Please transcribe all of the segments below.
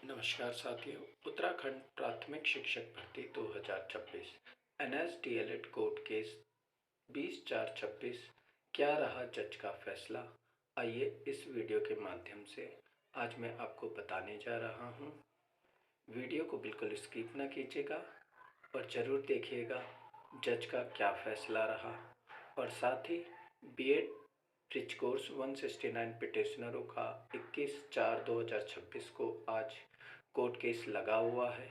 नमस्कार साथियों। उत्तराखंड प्राथमिक शिक्षक भर्ती 2026 NSDLED कोर्ट केस 20/4/26 क्या रहा जज का फैसला। आइए इस वीडियो के माध्यम से आज मैं आपको बताने जा रहा हूँ। वीडियो को बिल्कुल स्किप ना कीजिएगा और ज़रूर देखिएगा जज का क्या फैसला रहा। और साथ ही B.Ed ब्रिज कोर्स 169 पिटिशनरों का 21/4/2026 को आज कोर्ट केस लगा हुआ है।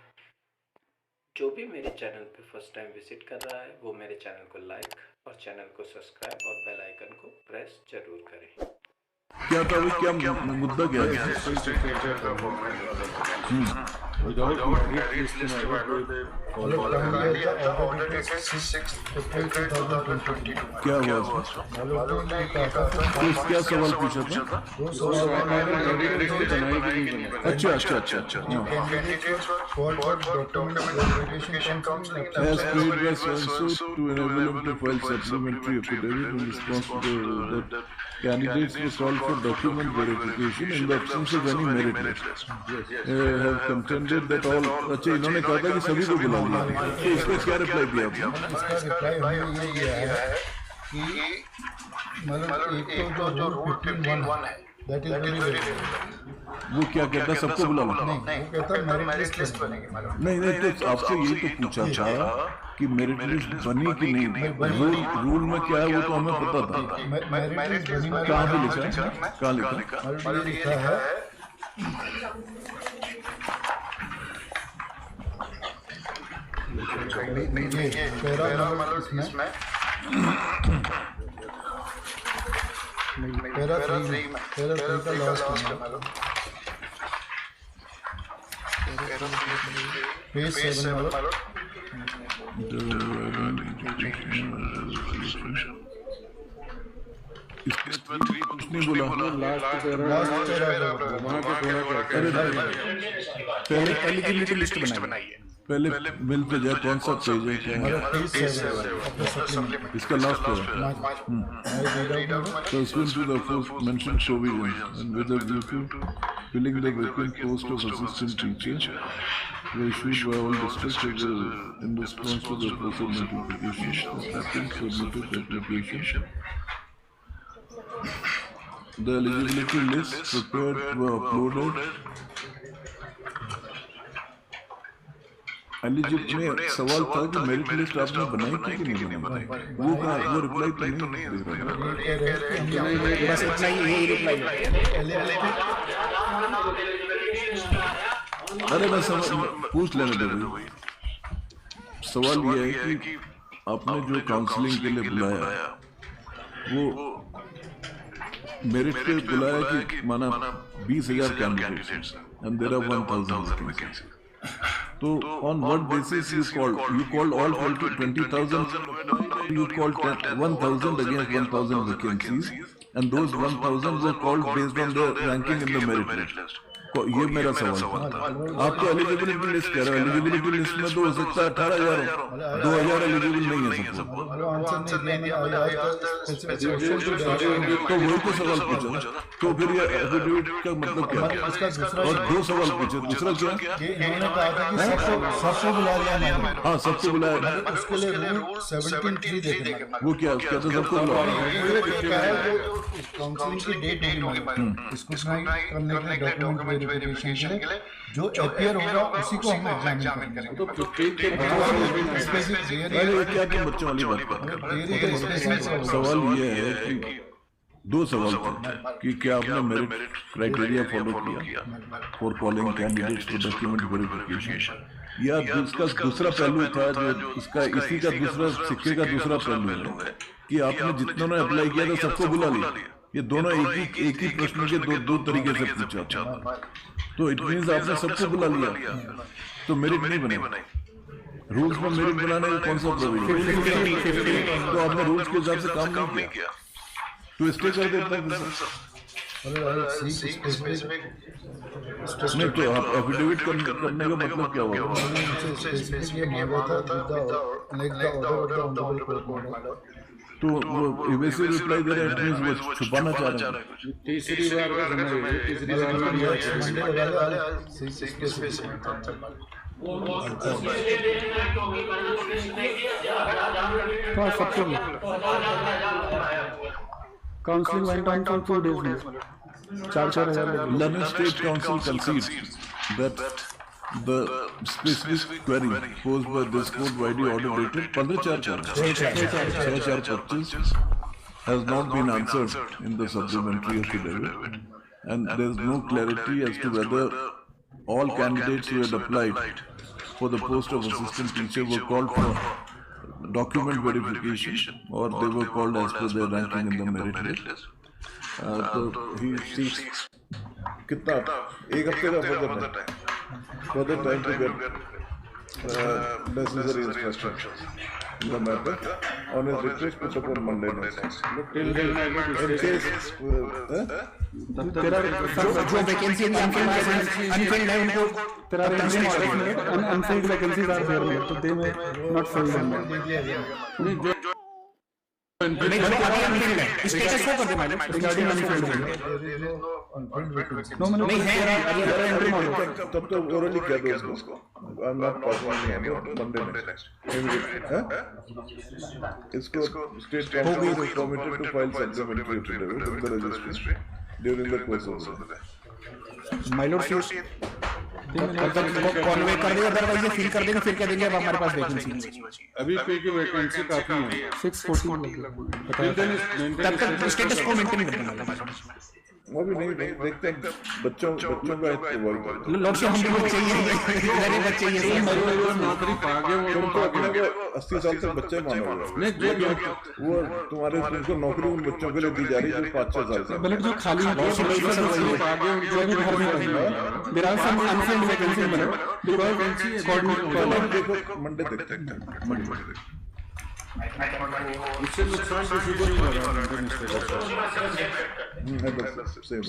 जो भी मेरे चैनल पे फर्स्ट टाइम विजिट कर रहा है वो मेरे चैनल को लाइक और चैनल को सब्सक्राइब और बेल आइकन को प्रेस जरूर करें। क्या था वो, क्या मुद्दा क्या क्या हुआ? क्या सवाल पूछा था? अच्छा अच्छा अच्छा अच्छा As paid by so-and-so to enable him to file supplementary affidavit in response to that candidates were called for document verification in the absence of any merit list. Have contended that all. अच्छा, इन्होंने कहा था कि सभी को बुला लिया, तो इसका क्या रिप्लाई दिया आपने? इसका रिप्लाई हमने ये दिया है कि मतलब एक तो जो रूल 15(1) है दैट इज वेरी वो क्या कहता है, सबको बुला लो? नहीं, वो कहता है मेरिट लिस्ट बनेगी। नहीं, तो आपसे यही तो पूछा था कि मेरिट लिस्ट बनी कि नहीं। रूल में क्या है वो तो हमें पता था। मेरिट लिस्ट कहाँ पे लिखा है? कहाँ लिखा है? पेज 7 कुछ नहीं बोला। पहले एलिजिबिलिटी लिस्ट बनाई है। पहले मिल पे जाए कौन सा पेज है? इसका लास्ट है। Pursuant to the aforementioned provisions and with a view to filling the vacant post of assistant teacher were issued by all districts in response to the aforesaid notification. Applicants submitted application. The eligibility lists prepared were uploaded. Eligibility में सवाल था कि merit list आपने बनाई थी कि नहीं बनाई? वो कहा, वो रिप्लाई तो नहीं दे रहा है। बस इतना ही यही रिप्लाई है। अरे मैं पूछ लेने दे रही। सवाल ये है कि आपने जो काउंसलिंग के लिए बुलाया वो मेरिट पे बुलाया कि माना 20,000 candidates and there are 1,000 vacancies. तो on what basis you called? You called all 20,000. You called 1,000 against 1,000 vacancies, and those 1,000 were called based on their ranking in the merit list. ये मेरा सवाल था। आपको एलिजिबिलिटी लिस्ट कह रहे हो, eligibility list में तो हो सकता है 18,000 हो, 2,000 एलिजिबल नहीं है सबको। तो वही तो सवाल पूछा। तो फिर ये एफिडेविट का मतलब क्या है? और दो सवाल पूछे, दूसरा क्या? इन्होंने कहा था कि सबको बुला लिया। हाँ, सबको बुलाया। उसके लिए रूल 17(3) देखना। वो क्या उसका तो सबको बुलाया। काउंसलिंग की डेट होगी, इसको करने के डॉक्यूमेंट वेरिफिकेशन के लिए जो अपीयर होगा उसी को हम एग्जामिन करेंगे। तो क्या तुम बच्चों वाली बात कर? सवाल ये है कि दो सवाल थे कि क्या आपने मेरिट क्राइटेरिया फॉलो किया for calling candidates to document verification, या उसका दूसरा पहलू था जो इसका इसी का दूसरा सिक्के का दूसरा पहलू है कि आपने जितनों ने अप्लाई किया था सबको बुला लिया। ये दोनों एक ही प्रश्न के दो तरीके से पूछा था। तो इट मींस आपने सबको बुला लिया तो मेरिट नहीं बने। रूल्स में मेरिट बनाने का कौन सा प्रोविजन? तो आपने रूल्स के हिसाब से काम नहीं किया तो स्टे कर देता है। नहीं तो आप एफिडेविट करने का मतलब क्या होगा? तो वो इवेसिव रिप्लाई दे रहा है, वो छुपाना चाह रहा है। तीसरी बार का समय है, तीसरी बार में मंडे लगा दो, specific counselling went on for 2 days. 4,000 London State Council concedes that the specific query posed by this court widely order dated 15/4/25 has not been answered in the supplementary affidavit, and there is no clarity as to whether all candidates who had applied for the post of assistant teacher were called for document verification or they were called as per their ranking in the merit list. तो he seeks कितना, एक हफ्ते का further time to get necessary instructions in the matter on his request put upon Monday next. till then I go to In case तेरा जो vacancy Anfield है उनको तेरा अनफिल्ड वैकेंसीज आर देयर, तो दे में नॉट फिल्ड है। नहीं अभी अनफिल्ड है, स्टेटस को कर दे मैडम रिगार्डिंग अनफिल्ड है। नो मैंने नहीं है अभी एंट्री मारो, तब तो ओरली कह दो उसको I am not passing any Monday next इसको state council is permitted to file supplementary affidavit in the registry during the course of the day. My Lord Conway कर देगा, अदरवाइज ये फिल कर देगा, फिर कह देंगे अब हमारे पास वैकेंसी नहीं। अभी पे की वैकेंसी काफी है, 640 तब तक स्टेटस को मेंटेन करना है। वो भी नहीं देखते हैं, बच्चों का इस्तेमाल लॉर्ड से हम भी चाहिए, मेरे बच्चे ये नौकरी पा गए वो तुमको अपने को 80 साल तक बच्चे मानो नहीं जो वो तुम्हारे तुमको नौकरी उन बच्चों के लिए दी जा रही है जो 5-6 साल से ब्लड जो खाली है बहुत से लोग पा गए उनको भी घर में रहेंगे। There are some unfilled vacancy मतलब बिकॉज़ देखो मंडे देखते हैं मंडे इससे नुकसान किसी को नहीं हो रहा है। सेम